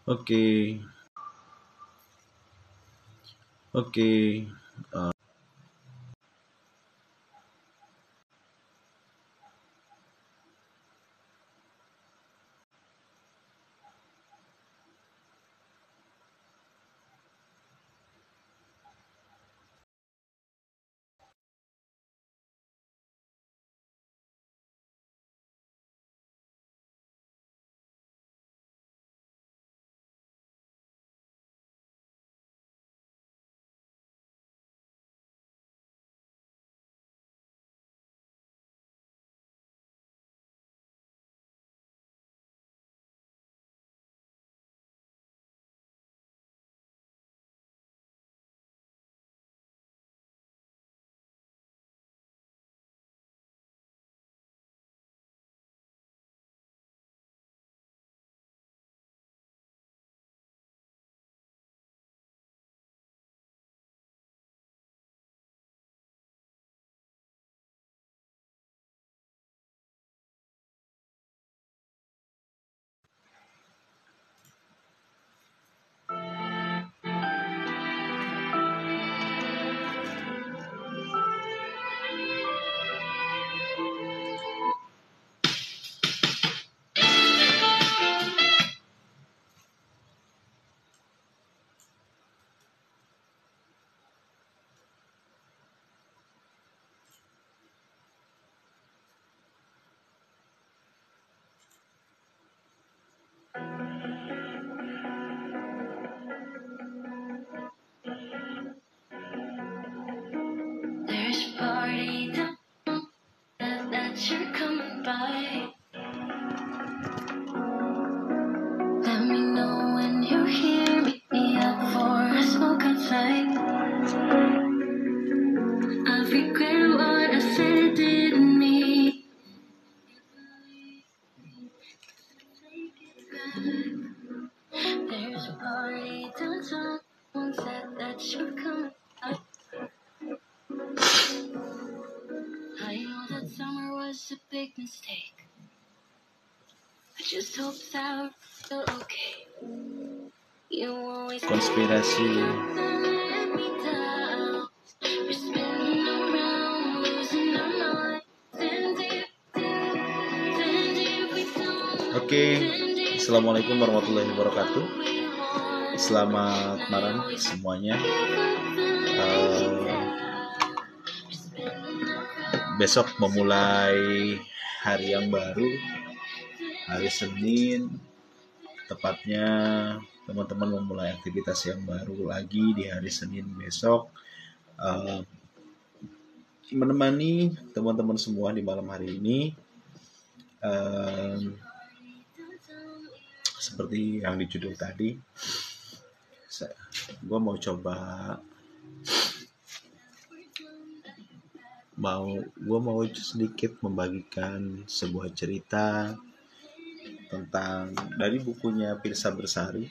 Oke, oke. There's a party that you're coming by. Let me know when you're here. Meet me up for a smoke outside. I regret what I said, didn't mean. Take it back. There's a party downtown. Someone said that you're coming by. I know that summer was a big mistake. I just hope that we're okay. You always Konspirasi. let me down. We're spinning around, losing our minds. And if we don't, Oke, Assalamualaikum warahmatullahi wabarakatuh. Selamat malam semuanya. Besok memulai hari yang baru, hari Senin. Tepatnya teman-teman memulai aktivitas yang baru lagi di hari Senin besok. Menemani teman-teman semua di malam hari ini. Seperti yang di judul tadi, gue mau sedikit membagikan sebuah cerita tentang dari bukunya Pirsa Bersari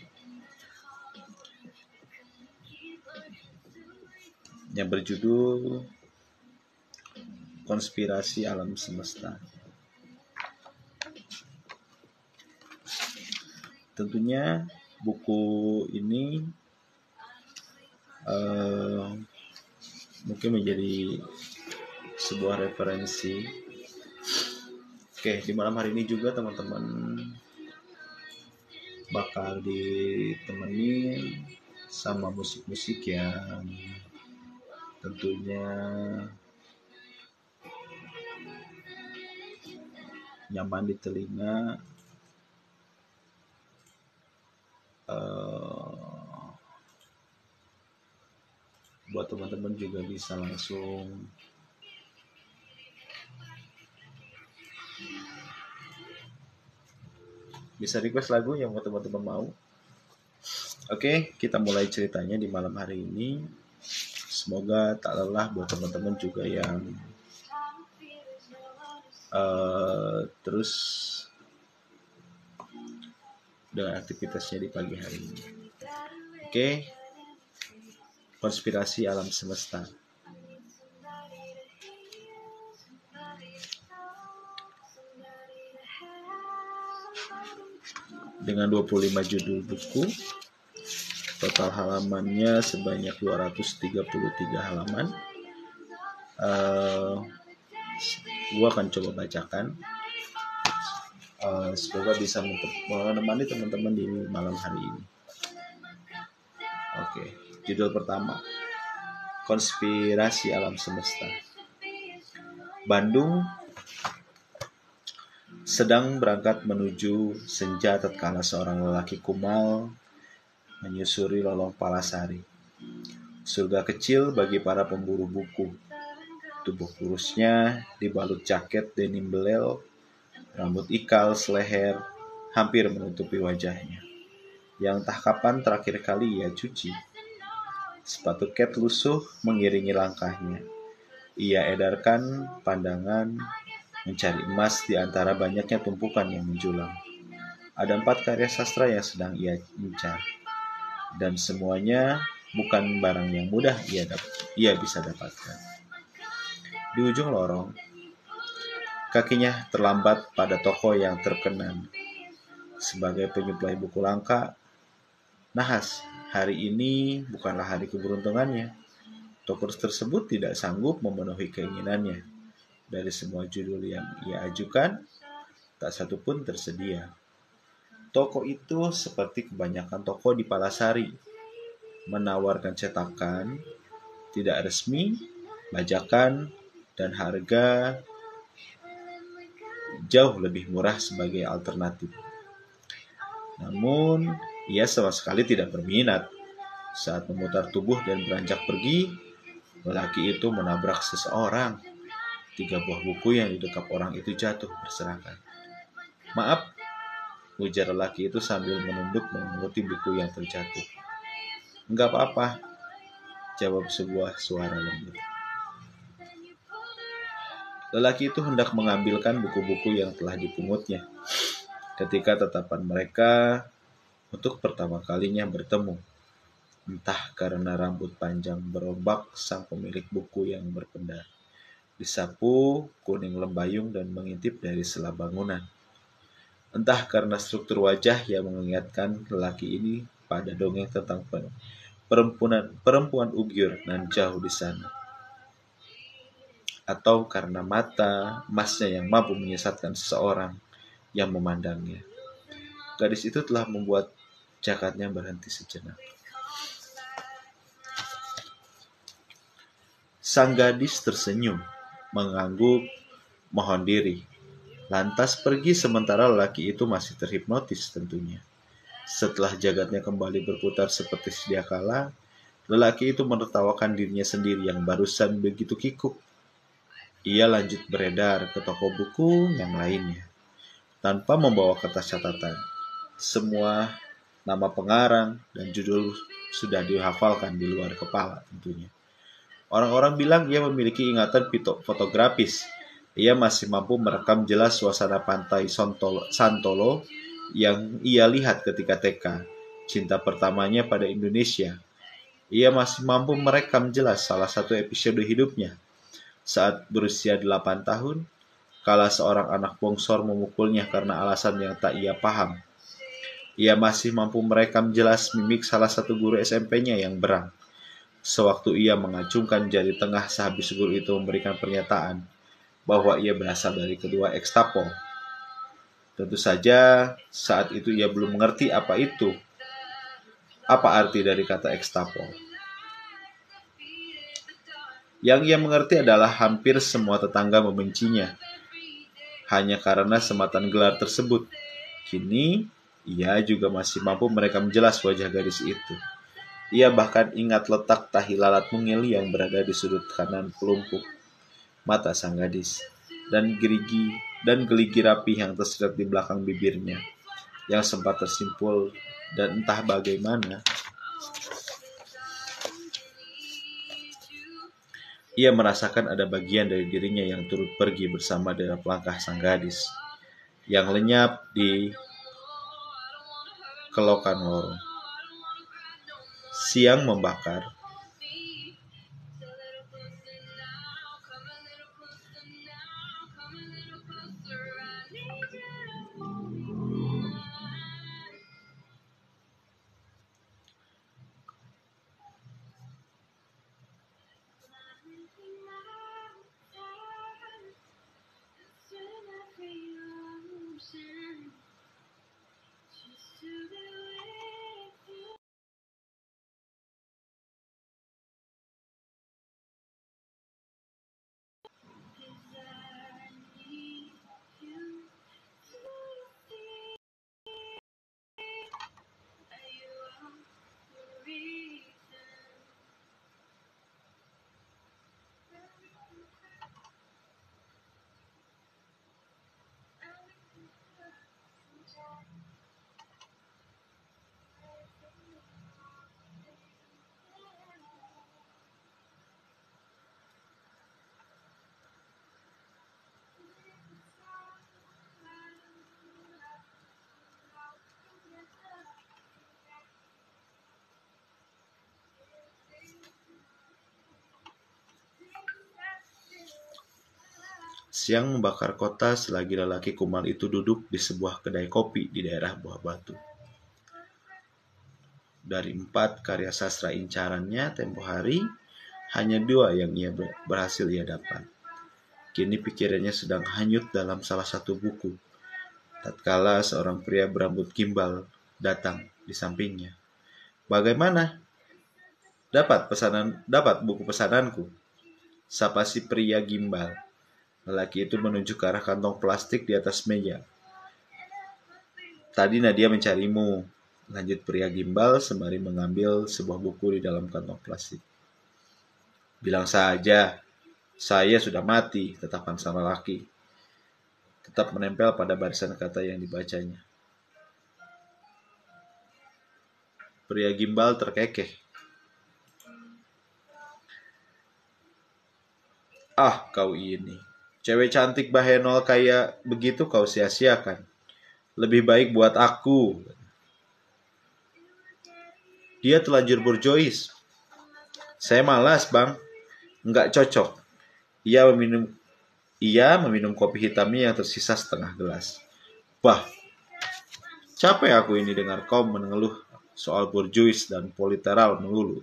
yang berjudul Konspirasi Alam Semesta. Tentunya buku ini mungkin menjadi sebuah referensi. Oke, di malam hari ini juga teman-teman bakal ditemenin sama musik-musik yang tentunya nyaman di telinga. Buat teman-teman juga bisa langsung bisa request lagu yang teman-teman mau. Oke, kita mulai ceritanya di malam hari ini. Semoga tak lelah buat teman-teman juga yang terus dengan aktivitasnya di pagi hari ini. Oke, konspirasi alam semesta. dengan 25 judul buku. Total halamannya sebanyak 233 halaman. Gua akan coba bacakan. Semoga bisa menemani teman-teman di malam hari ini. Oke, judul pertama, Konspirasi Alam Semesta. Bandung sedang berangkat menuju senja tatkala seorang lelaki kumal menyusuri lolong Palasari, surga kecil bagi para pemburu buku. Tubuh kurusnya dibalut jaket denim belel, rambut ikal seleher hampir menutupi wajahnya, yang entah kapan terakhir kali ia cuci. Sepatu ket lusuh mengiringi langkahnya. Ia edarkan pandangan mencari emas di antara banyaknya tumpukan yang menjulang. Ada 4 karya sastra yang sedang ia incar, dan semuanya bukan barang yang mudah ia bisa dapatkan. Di ujung lorong, kakinya terlambat pada toko yang terkenal sebagai penyuplai buku langka. Nahas, hari ini bukanlah hari keberuntungannya. Toko tersebut tidak sanggup memenuhi keinginannya. Dari semua judul yang ia ajukan, tak satu pun tersedia. Toko itu seperti kebanyakan toko di Palasari, menawarkan cetakan, tidak resmi, bajakan, dan harga jauh lebih murah sebagai alternatif. Namun, ia sama sekali tidak berminat. Saat memutar tubuh dan beranjak pergi, lelaki itu menabrak seseorang. 3 buah buku yang didekap orang itu jatuh berserakan. "Maaf," ujar lelaki itu sambil menunduk mengikuti buku yang terjatuh. "Enggak apa-apa," jawab sebuah suara lembut. Lelaki itu hendak mengambilkan buku-buku yang telah dipungutnya, ketika tatapan mereka untuk pertama kalinya bertemu. Entah karena rambut panjang berombak sang pemilik buku yang berpendar, disapu kuning lembayung dan mengintip dari sela bangunan. Entah karena struktur wajah yang mengingatkan lelaki ini pada dongeng tentang perempuan ugyur nan jauh di sana. Atau karena mata emasnya yang mampu menyesatkan seseorang yang memandangnya. Gadis itu telah membuat jakatnya berhenti sejenak. Sang gadis tersenyum, mengangguk, mohon diri. Lantas pergi sementara lelaki itu masih terhipnotis tentunya. Setelah jagatnya kembali berputar seperti sedia kala, lelaki itu menertawakan dirinya sendiri yang barusan begitu kikuk. Ia lanjut beredar ke toko buku yang lainnya, tanpa membawa kertas catatan. Semua nama pengarang dan judul sudah dihafalkan di luar kepala tentunya. Orang-orang bilang ia memiliki ingatan fotografis. Ia masih mampu merekam jelas suasana pantai Santolo yang ia lihat ketika TK, cinta pertamanya pada Indonesia. Ia masih mampu merekam jelas salah satu episode hidupnya saat berusia 8 tahun, kala seorang anak bongsor memukulnya karena alasan yang tak ia paham. Ia masih mampu merekam jelas mimik salah satu guru SMP-nya yang berang, sewaktu ia mengacungkan jari tengah sehabis guru itu memberikan pernyataan bahwa ia berasal dari kedua ekstapol. Tentu saja saat itu ia belum mengerti apa arti dari kata ekstapol. Yang ia mengerti adalah hampir semua tetangga membencinya, hanya karena sematan gelar tersebut. Kini, ia juga masih mampu merekam jelas wajah gadis itu. Ia bahkan ingat letak tahi lalat mungil yang berada di sudut kanan pelumpuk mata sang gadis, dan geligi rapi yang tersirat di belakang bibirnya, yang sempat tersimpul dan entah bagaimana. Ia merasakan ada bagian dari dirinya yang turut pergi bersama derap langkah sang gadis, yang lenyap di kelokan lorong. Siang membakar. Siang membakar kota selagi lelaki kumal itu duduk di sebuah kedai kopi di daerah Buah Batu. Dari 4 karya sastra incarannya tempo hari, hanya 2 yang berhasil ia dapat. Kini pikirannya sedang hanyut dalam salah satu buku. Tatkala seorang pria berambut gimbal datang di sampingnya. "Bagaimana? Dapat buku pesananku?" Sapa si pria gimbal. Lelaki itu menunjuk ke arah kantong plastik di atas meja. "Tadi Nadia mencarimu," lanjut pria gimbal sembari mengambil sebuah buku di dalam kantong plastik. "Bilang saja, saya sudah mati," tatapan sang lelaki tetap menempel pada barisan kata yang dibacanya. Pria gimbal terkekeh. "Ah, kau ini. Cewek cantik bahenol kayak begitu kau sia-siakan. Lebih baik buat aku." "Dia telanjur borjois." "Saya malas, Bang. Nggak cocok." Ia meminum kopi hitamnya yang tersisa setengah gelas. "Bah, capek aku ini dengar kau mengeluh soal borjuis dan politeral melulu.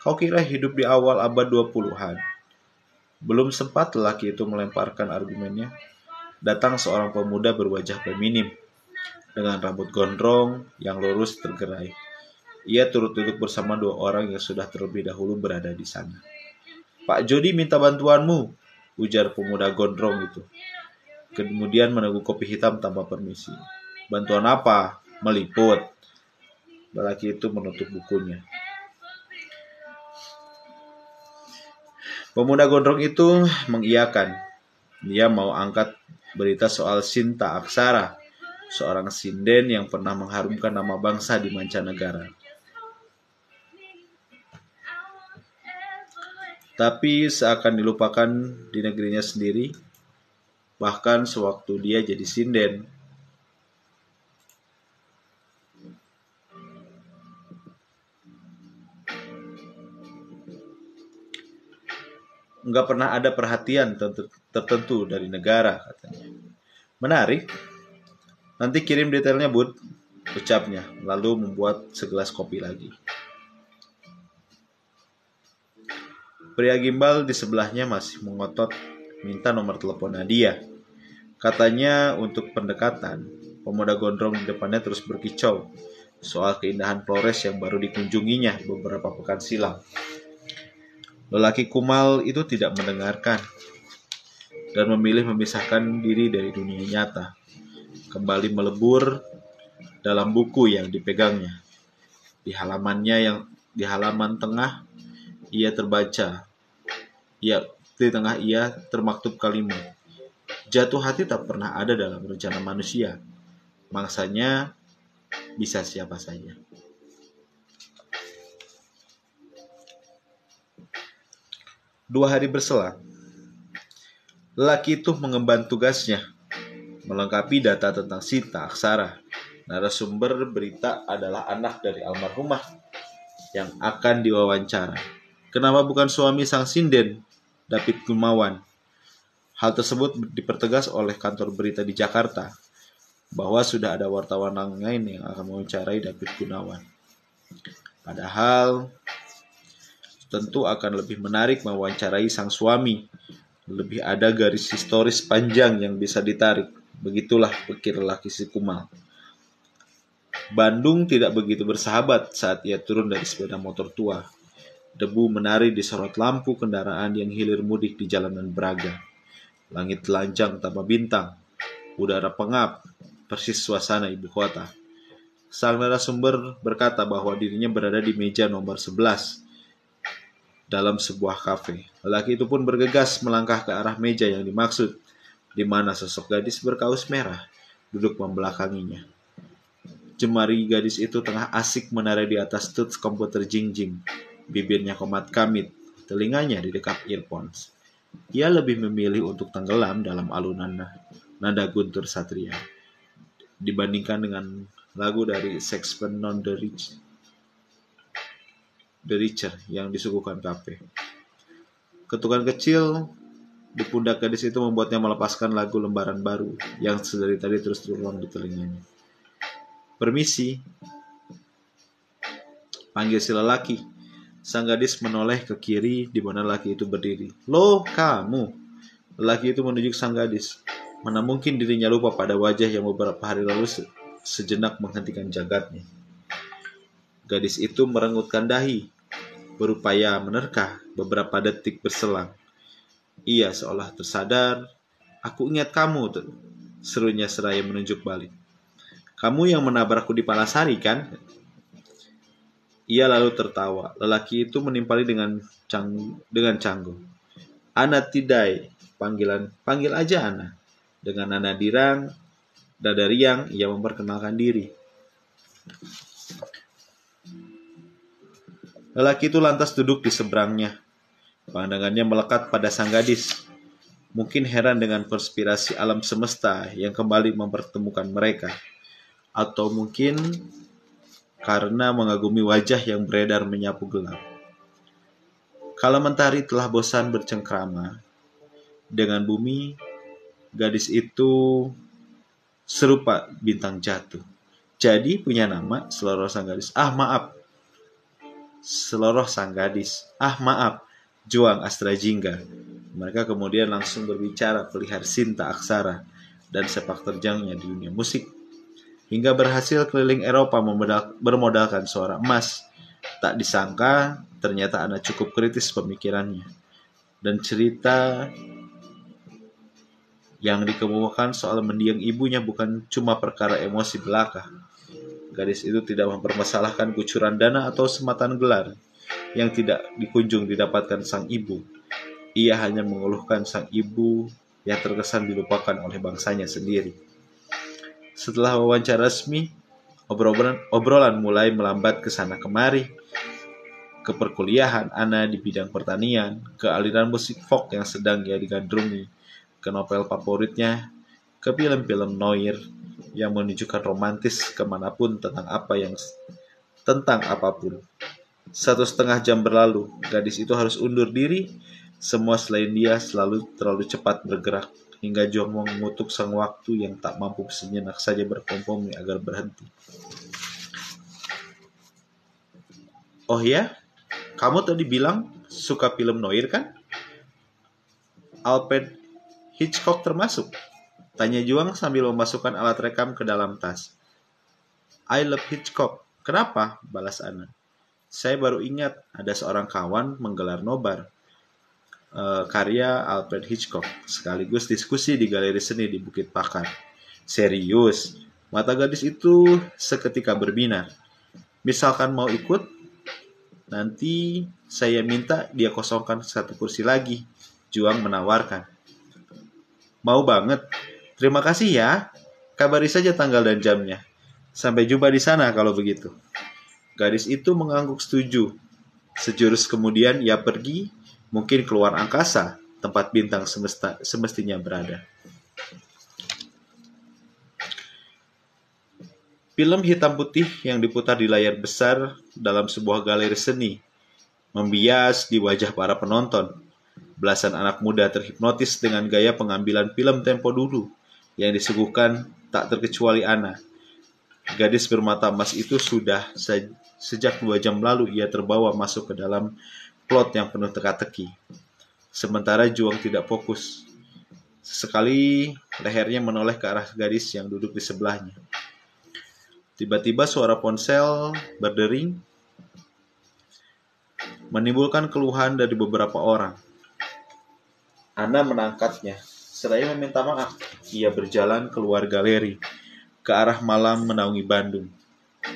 Kau kira hidup di awal abad 20-an. Belum sempat lelaki itu melemparkan argumennya, datang seorang pemuda berwajah feminim, dengan rambut gondrong yang lurus tergerai. Ia turut duduk bersama 2 orang yang sudah terlebih dahulu berada di sana. "Pak Jody minta bantuanmu," ujar pemuda gondrong itu. Kemudian meneguk kopi hitam tanpa permisi. "Bantuan apa? Meliput." Lelaki itu menutup bukunya. Pemuda gondrong itu mengiyakan. Dia mau angkat berita soal Sinta Aksara, seorang sinden yang pernah mengharumkan nama bangsa di mancanegara. Tapi seakan dilupakan di negerinya sendiri, bahkan sewaktu dia jadi sinden. Nggak pernah ada perhatian tertentu dari negara, katanya. "Menarik. Nanti kirim detailnya, Bud," ucapnya, lalu membuat segelas kopi lagi. Pria gimbal di sebelahnya masih mengotot minta nomor telepon Nadia. Katanya untuk pendekatan. Pemuda gondrong di depannya terus berkicau soal keindahan Flores yang baru dikunjunginya beberapa pekan silam. Lelaki kumal itu tidak mendengarkan dan memilih memisahkan diri dari dunia nyata, kembali melebur dalam buku yang dipegangnya. Di halaman tengah ia terbaca. Di tengah ia termaktub kalimat, "Jatuh hati tak pernah ada dalam rencana manusia. Mangsanya bisa siapa saja." 2 hari berselang, lelaki itu mengemban tugasnya, melengkapi data tentang Sinta Aksara. Narasumber berita adalah anak dari almarhumah yang akan diwawancara. Kenapa bukan suami sang sinden, David Gunawan? Hal tersebut dipertegas oleh kantor berita di Jakarta, bahwa sudah ada wartawan lain yang akan mewawancarai David Gunawan. Padahal tentu akan lebih menarik mewawancarai sang suami. Lebih ada garis historis panjang yang bisa ditarik. Begitulah pikir lelaki si kumal. Bandung tidak begitu bersahabat saat ia turun dari sepeda motor tua. Debu menari di sorot lampu kendaraan yang hilir mudik di jalanan Braga. Langit telanjang tanpa bintang. Udara pengap, persis suasana ibu kota. Sang narasumber berkata bahwa dirinya berada di meja nomor 11 dalam sebuah kafe. Lelaki itu pun bergegas melangkah ke arah meja yang dimaksud, di mana sosok gadis berkaus merah duduk membelakanginya. Jemari gadis itu tengah asik menari di atas touch komputer jingjing. Bibirnya komat kamit, telinganya didekap earphones. Ia lebih memilih untuk tenggelam dalam alunan nada Guntur Satria dibandingkan dengan lagu dari Sixpence None the Richer yang disuguhkan kafe. Ketukan kecil di pundak gadis itu membuatnya melepaskan lagu lembaran baru yang sedari tadi terus terulang di telinganya. "Permisi," panggil si lelaki. Sang gadis menoleh ke kiri di mana lelaki itu berdiri. "Loh, kamu?" Lelaki itu menunjuk sang gadis. Mana mungkin dirinya lupa pada wajah yang beberapa hari lalu sejenak menghentikan jagatnya. Gadis itu merengutkan dahi, berupaya menerka. Beberapa detik berselang. Ia seolah tersadar. "Aku ingat kamu," serunya seraya menunjuk balik. "Kamu yang menabrakku di Palasari, kan?" Ia lalu tertawa. Lelaki itu menimpali dengan canggung. "Ana Tidai," panggil aja Ana. Dengan nada riang, ia memperkenalkan diri. Lelaki itu lantas duduk di seberangnya. Pandangannya melekat pada sang gadis. Mungkin heran dengan konspirasi alam semesta yang kembali mempertemukan mereka. Atau mungkin karena mengagumi wajah yang beredar menyapu gelap. Kala mentari telah bosan bercengkrama dengan bumi, gadis itu serupa bintang jatuh. Jadi punya nama, seloroh sang gadis. Seloroh sang gadis. Maaf, Juang Astra Jingga. Mereka kemudian langsung berbicara pelihar Sinta Aksara dan sepak terjangnya di dunia musik. Hingga berhasil keliling Eropa bermodalkan suara emas. Tak disangka, ternyata Ana cukup kritis pemikirannya. Dan cerita yang dikemukakan soal mendiang ibunya bukan cuma perkara emosi belaka. Gadis itu tidak mempermasalahkan kucuran dana atau sematan gelar yang tidak dikunjung didapatkan sang ibu. Ia hanya mengeluhkan sang ibu yang terkesan dilupakan oleh bangsanya sendiri. Setelah wawancara resmi, obrolan mulai melambat ke sana kemari. Ke perkuliahan Ana di bidang pertanian, ke aliran musik folk yang sedang ia digandrungi, ke novel favoritnya, ke film-film noir yang menunjukkan romantis kemanapun tentang apapun. 1,5 jam berlalu, gadis itu harus undur diri. Semua selain dia selalu terlalu cepat bergerak, hingga Juang mengutuk sang waktu yang tak mampu sejenak saja berkompromi agar berhenti. "Oh ya, kamu tadi bilang suka film noir, kan? Alfred Hitchcock termasuk?" tanya Juang sambil memasukkan alat rekam ke dalam tas. "I love Hitchcock." "Kenapa?" balas Ana. "Saya baru ingat ada seorang kawan menggelar nobar karya Alfred Hitchcock, sekaligus diskusi di galeri seni di Bukit Pakar." "Serius?" Mata gadis itu seketika berbinar. "Misalkan mau ikut, nanti saya minta dia kosongkan 1 kursi lagi," Juang menawarkan. "Mau banget. Terima kasih ya. Kabari saja tanggal dan jamnya. Sampai jumpa di sana kalau begitu." Gadis itu mengangguk setuju. Sejurus kemudian ia pergi, mungkin keluar angkasa, tempat bintang semestinya berada. Film hitam putih yang diputar di layar besar dalam sebuah galeri seni membias di wajah para penonton. Belasan anak muda terhipnotis dengan gaya pengambilan film tempo dulu yang disuguhkan, tak terkecuali Ana. Gadis bermata emas itu sudah sejak 2 jam lalu ia terbawa masuk ke dalam plot yang penuh teka-teki. Sementara Juang tidak fokus. Sesekali lehernya menoleh ke arah gadis yang duduk di sebelahnya. Tiba-tiba suara ponsel berdering menimbulkan keluhan dari beberapa orang. Ana menangkapnya. Seraya meminta maaf, ia berjalan keluar galeri ke arah malam menaungi Bandung.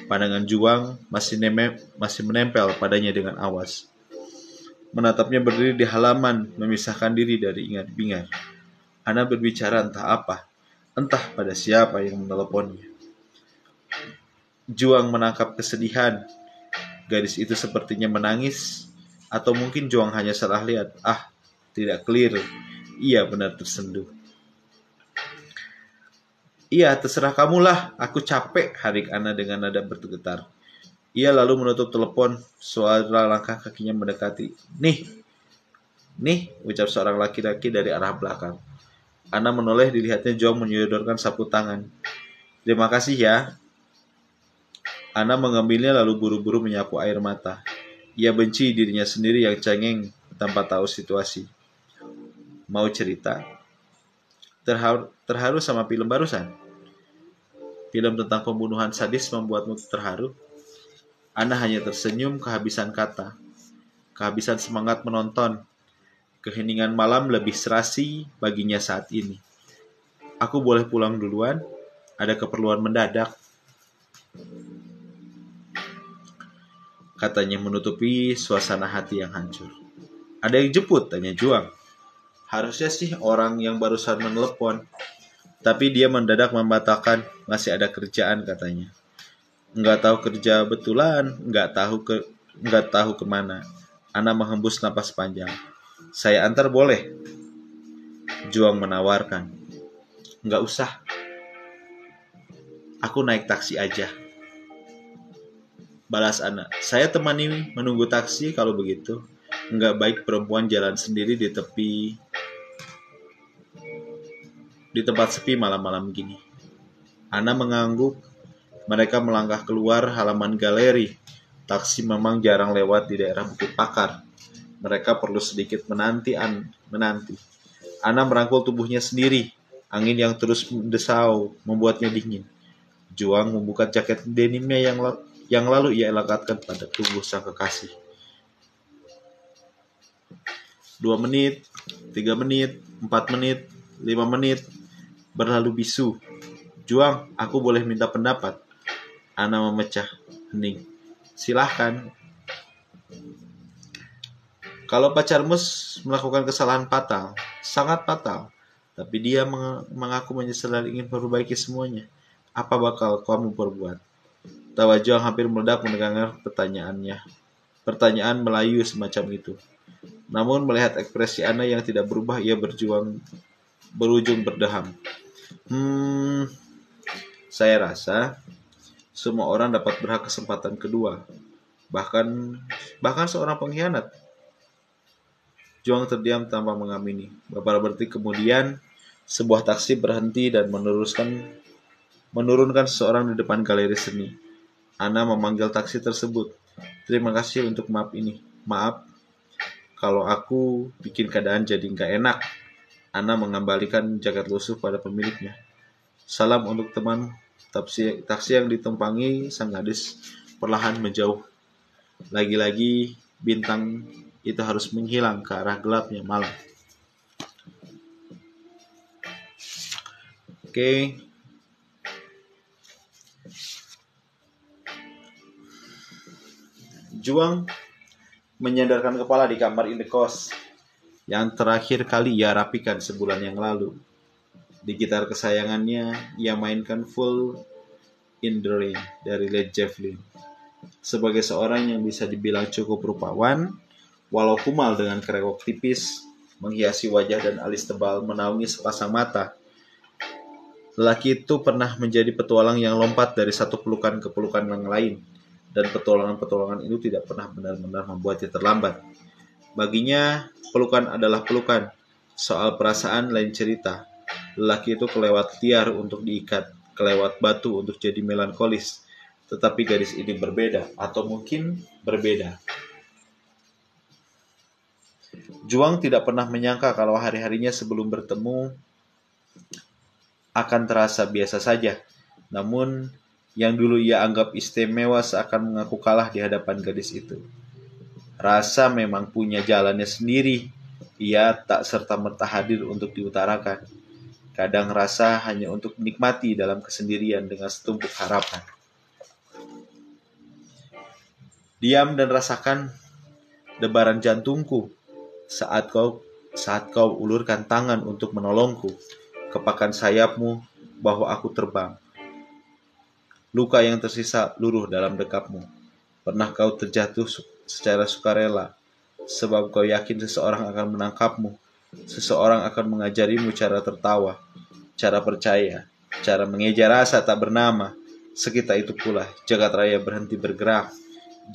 Pandangan Juang masih menempel padanya dengan awas. Menatapnya berdiri di halaman, memisahkan diri dari ingat-bingar. Ana berbicara entah apa, entah pada siapa yang meneleponnya. Juang menangkap kesedihan. Gadis itu sepertinya menangis, atau mungkin Juang hanya salah lihat. Tidak clear. Ia benar tersenduh. "Iya, terserah kamulah. Aku capek," harik Ana dengan nada bergetar. Ia lalu menutup telepon. Suara langkah kakinya mendekati. "Nih, Nih, ucap seorang laki-laki dari arah belakang. Ana menoleh, dilihatnya Juang menyodorkan sapu tangan. Terima kasih ya. Ana mengambilnya lalu buru-buru menyapu air mata. Ia benci dirinya sendiri yang cengeng tanpa tahu situasi. Mau cerita? Terharu sama film barusan? Film tentang pembunuhan sadis membuatmu terharu? Ana hanya tersenyum kehabisan kata, kehabisan semangat menonton. Keheningan malam lebih serasi baginya saat ini. Aku boleh pulang duluan? Ada keperluan mendadak, katanya menutupi suasana hati yang hancur. Ada yang jemput? Tanya Juang. Harusnya sih orang yang barusan menelepon. Tapi dia mendadak membatalkan, masih ada kerjaan katanya. Nggak tahu kerja betulan, nggak tahu kemana. Ana menghembus napas panjang. Saya antar boleh? Juang menawarkan. Nggak usah. Aku naik taksi aja. Balas Ana. Saya temani menunggu taksi kalau begitu. Nggak baik perempuan jalan sendiri di tempat sepi malam-malam gini. Ana mengangguk. Mereka melangkah keluar halaman galeri. Taksi memang jarang lewat di daerah Bukit Pakar. Mereka perlu sedikit menanti. Ana merangkul tubuhnya sendiri. Angin yang terus mendesau membuatnya dingin. Juang membuka jaket denimnya yang lalu ia lekatkan pada tubuh sang kekasih. 2 menit, 3 menit, 4 menit, 5 menit, berlalu bisu. Juang, aku boleh minta pendapat? Ana memecah hening. Silahkan. Kalau pacarmu melakukan kesalahan fatal, sangat fatal, tapi dia mengaku menyesal dan ingin memperbaiki semuanya, apa bakal kamu perbuat? Tawa Juang hampir meledak mendengar pertanyaannya. Pertanyaan Melayu semacam itu. Namun melihat ekspresi Ana yang tidak berubah, ia berujung berdeham. Saya rasa semua orang dapat berhak kesempatan kedua. Bahkan seorang pengkhianat. Juang terdiam tanpa mengamini. Beberapa detik kemudian, sebuah taksi berhenti dan menurunkan seseorang di depan galeri seni. Ana memanggil taksi tersebut. Terima kasih untuk maaf ini. Maaf, kalau aku bikin keadaan jadi nggak enak. Ana mengembalikan jaket lusuh pada pemiliknya. Salam untuk teman. Taksi yang ditumpangi sang gadis perlahan menjauh. Lagi-lagi bintang itu harus menghilang ke arah gelapnya malam. Oke. Juang menyandarkan kepala di kamar indekos yang terakhir kali ia rapikan sebulan yang lalu. Di gitar kesayangannya, ia mainkan Full in the Rain dari Led Zeppelin. Sebagai seorang yang bisa dibilang cukup rupawan, walau kumal dengan kerewok tipis, menghiasi wajah dan alis tebal menaungi sepasang mata, lelaki itu pernah menjadi petualang yang lompat dari satu pelukan ke pelukan yang lain, dan petualangan-petualangan itu tidak pernah benar-benar membuatnya terlambat. Baginya, pelukan adalah pelukan. Soal perasaan lain cerita. Lelaki itu kelewat liar untuk diikat, kelewat batu untuk jadi melankolis. Tetapi gadis ini berbeda, atau mungkin berbeda. Juang tidak pernah menyangka kalau hari-harinya sebelum bertemu akan terasa biasa saja. Namun, yang dulu ia anggap istimewa seakan mengaku kalah di hadapan gadis itu. Rasa memang punya jalannya sendiri. Ia tak serta-merta hadir untuk diutarakan. Kadang rasa hanya untuk menikmati dalam kesendirian dengan setumpuk harapan. Diam dan rasakan debaran jantungku saat kau ulurkan tangan untuk menolongku. Kepakan sayapmu bahwa aku terbang. Luka yang tersisa luruh dalam dekapmu. Pernah kau terjatuh secara sukarela, sebab kau yakin seseorang akan menangkapmu. Seseorang akan mengajarimu cara tertawa, cara percaya, cara mengejar rasa tak bernama. Sekitar itu pula, jagat raya berhenti bergerak.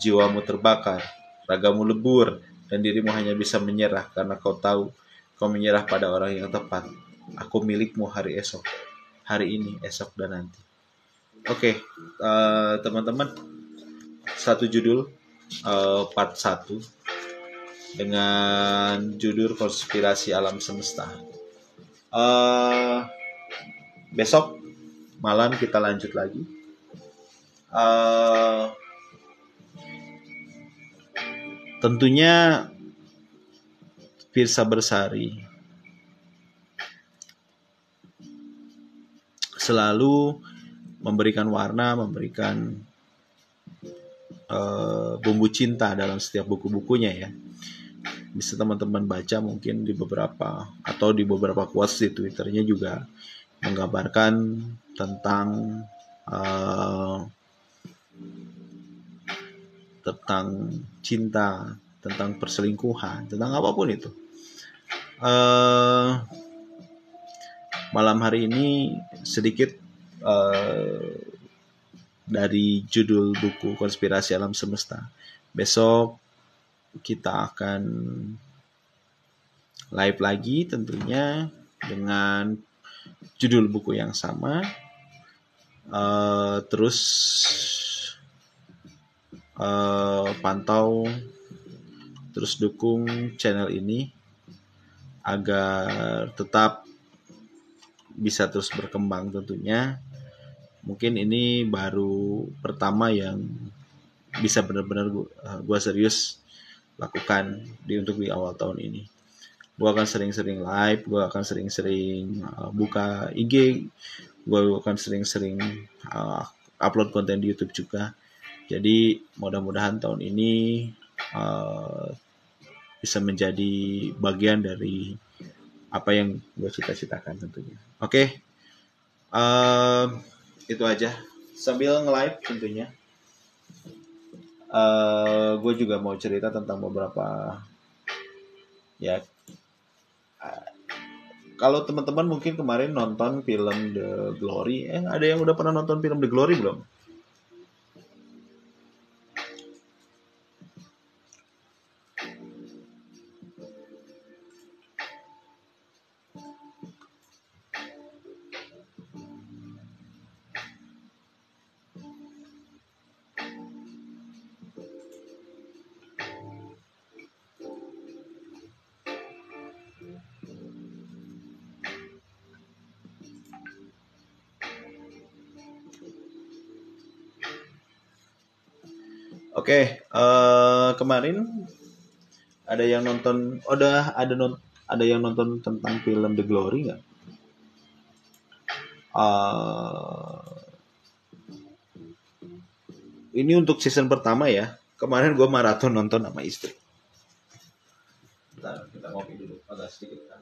Jiwamu terbakar, ragamu lebur, dan dirimu hanya bisa menyerah karena kau tahu kau menyerah pada orang yang tepat. Aku milikmu hari esok, hari ini, esok, dan nanti. Oke, teman-teman, satu judul part 1 dengan judul Konspirasi Alam Semesta. Besok malam kita lanjut lagi. Tentunya Firsa Bersari selalu memberikan warna, memberikan bumbu cinta dalam setiap buku-bukunya ya. Bisa teman-teman baca mungkin di beberapa quotes di Twitternya juga menggambarkan tentang cinta, tentang perselingkuhan, tentang apapun itu. Malam hari ini sedikit dari judul buku Konspirasi Alam Semesta. Besok kita akan live lagi tentunya dengan judul buku yang sama. Terus pantau, terus dukung channel ini agar tetap bisa terus berkembang tentunya. Mungkin ini baru pertama yang bisa benar-benar gue serius lakukan untuk di awal tahun ini. Gue akan sering-sering live, gue akan sering-sering buka IG, gue akan sering-sering upload konten di YouTube juga. Jadi mudah-mudahan tahun ini bisa menjadi bagian dari apa yang gue cita-citakan tentunya. Oke. Itu aja. Sambil nge-live tentunya. Gue juga mau cerita tentang beberapa ya. Kalau teman-teman mungkin kemarin nonton film The Glory, ada yang udah pernah nonton film The Glory belum? Oke, kemarin ada yang nonton, ada yang nonton tentang film The Glory nggak? Ini untuk season pertama ya. Kemarin gue maraton nonton sama istri. Bentar, kita ngopi dulu, agak sedikit kan.